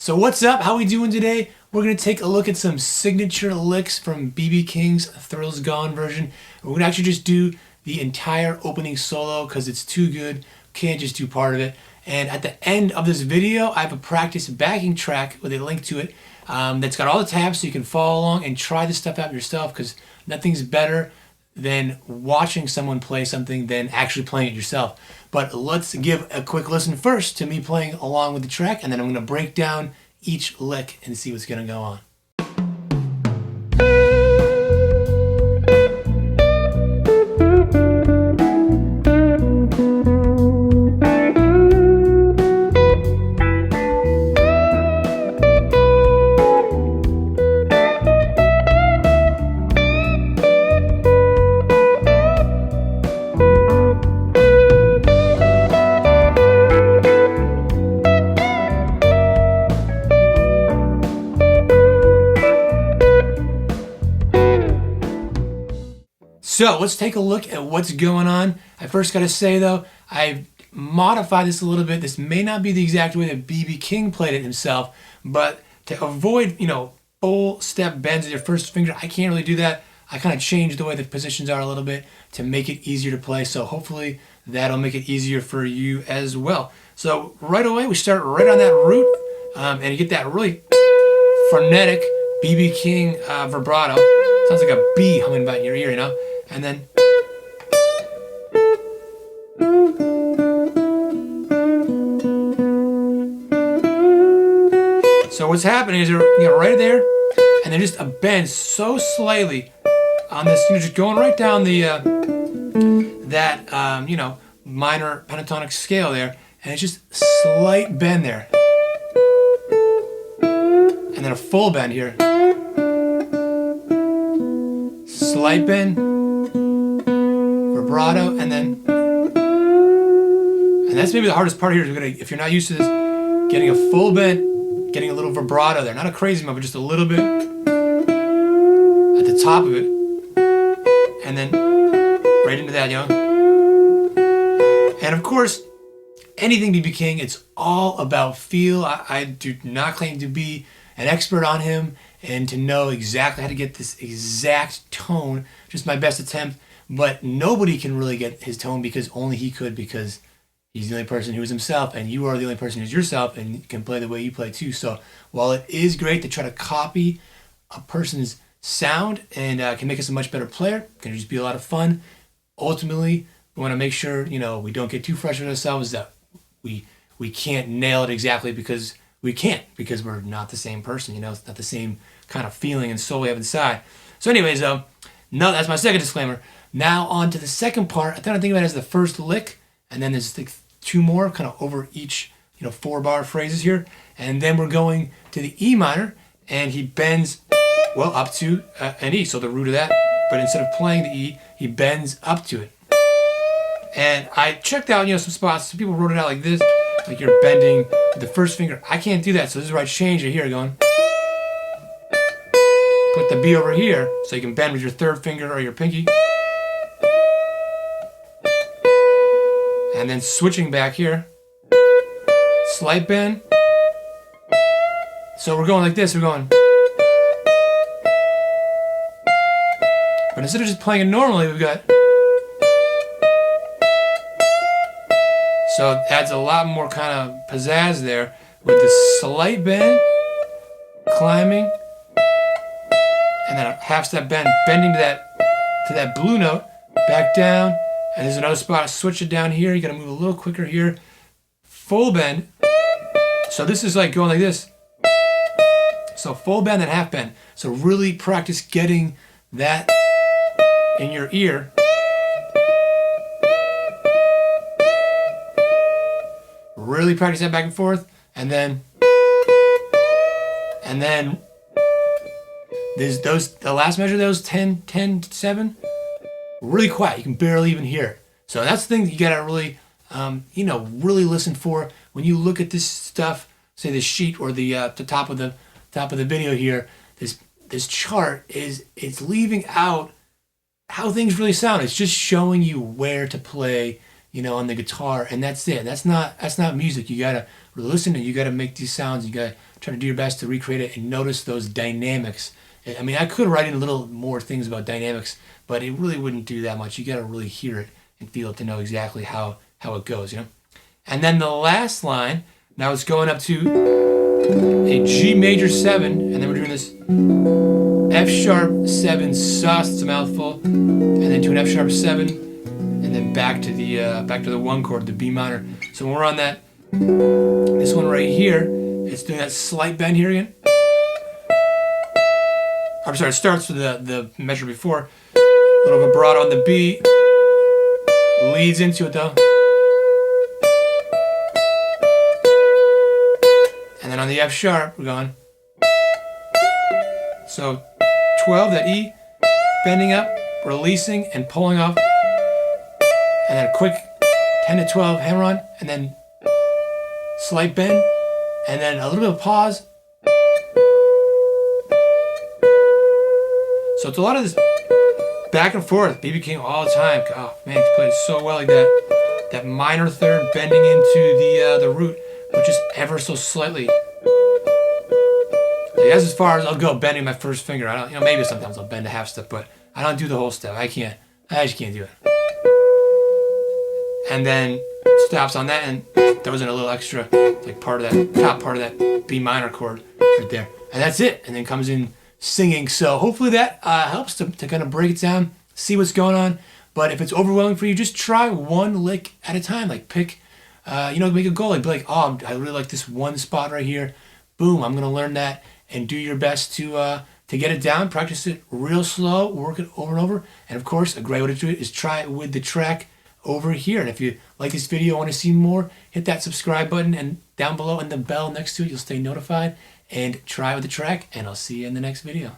So what's up? How we doing today? We're gonna take a look at some signature licks from BB King's Thrills Gone version. We're gonna actually just do the entire opening solo because it's too good. Can't just do part of it. And at the end of this video, I have a practice backing track with a link to it that's got all the tabs so you can follow along and try this stuff out yourself because nothing's better than watching someone play something than actually playing it yourself. But let's give a quick listen first to me playing along with the track, and then I'm going to break down each lick and see what's going to go on. So let's take a look at what's going on. I first got to say though, I've modified this a little bit. This may not be the exact way that BB King played it himself, but to avoid, full step bends with your first finger, I can't really do that. I kind of changed the way the positions are a little bit to make it easier to play. So hopefully that'll make it easier for you as well. So right away, we start right on that root, and you get that really frenetic BB King vibrato. Sounds like a bee humming about in your ear, And then so what's happening is you're right there, and then just a bend so slightly on this, just going right down the minor pentatonic scale there, and it's just slight bend there, and then a full bend here, slight bend, vibrato, and that's maybe the hardest part here. If you're not used to this, getting a full bend, getting a little vibrato there, not a crazy amount, but just a little bit at the top of it, and then right into that, And of course, anything BB King, it's all about feel. I do not claim to be an expert on him and to know exactly how to get this exact tone, just my best attempt. But nobody can really get his tone because only he could, because he's the only person who is himself, and you are the only person who's yourself and can play the way you play too. So while it is great to try to copy a person's sound and can make us a much better player, it can just be a lot of fun. Ultimately, we want to make sure we don't get too frustrated with ourselves, that we can't nail it exactly because we can't, because we're not the same person. It's not the same kind of feeling and soul we have inside. So anyways, no, that's my second disclaimer. Now on to the second part. I think about it as the first lick, and then there's like two more kind of over each 4-bar phrases here, and then we're going to the E minor, and he bends up to an E, so the root of that, but instead of playing the E, he bends up to it. And I checked out some spots. Some people wrote it out like this, like you're bending with the first finger. I can't do that, so this is where I change it here, going put the B over here so you can bend with your third finger or your pinky. And then switching back here, slight bend. So we're going like this, we're going. But instead of just playing it normally, we've got. So it adds a lot more kind of pizzazz there with the slight bend, climbing, and then a half step bend, bending to that blue note, back down. And there's another spot, switch it down here. You gotta move a little quicker here. Full bend. So this is like going like this. So full bend and half bend. So really practice getting that in your ear. Really practice that back and forth. And then there's the last measure, those 10, 10, 7. Really quiet. You can barely even hear it. So that's the thing that you gotta really, really listen for when you look at this stuff. Say the sheet or the top of the video here. This chart it's leaving out how things really sound. It's just showing you where to play on the guitar, and that's it. That's not music. You gotta listen and you gotta make these sounds. You gotta try to do your best to recreate it and notice those dynamics. I mean, I could write in a little more things about dynamics, but it really wouldn't do that much. You gotta really hear it and feel it to know exactly how it goes. And then the last line, now it's going up to a G major 7, and then we're doing this F sharp 7 sus, it's a mouthful, and then to an F sharp 7, and then back to the 1 chord, the B minor. So when we're on this one right here, it's doing that slight bend here again. I'm sorry, it starts with the measure before, a little vibrato on the B, leads into it though. And then on the F sharp, we're going. So 12, that E, bending up, releasing, and pulling off. And then a quick 10 to 12 hammer on, and then slight bend, and then a little bit of pause. So it's a lot of this back and forth, B.B. King all the time. Oh man, he's played so well like that. That minor third bending into the root, but just ever so slightly. Like that's as far as I'll go bending my first finger. I don't, maybe sometimes I'll bend a half step, but I don't do the whole step. I just can't do it. And then stops on that and throws in a little extra, like part of that top part of that B minor chord right there, and that's it. And then comes in singing. So hopefully that helps to kind of break it down, see what's going on. But if it's overwhelming for you, just try one lick at a time. Like pick, make a goal. Like be like, oh, I really like this one spot right here. Boom, I'm gonna learn that and do your best to get it down. Practice it real slow, work it over and over. And of course, a great way to do it is try it with the track over here. And if you like this video, want to see more, hit that subscribe button and down below and the bell next to it, you'll stay notified. And try with the track, and I'll see you in the next video.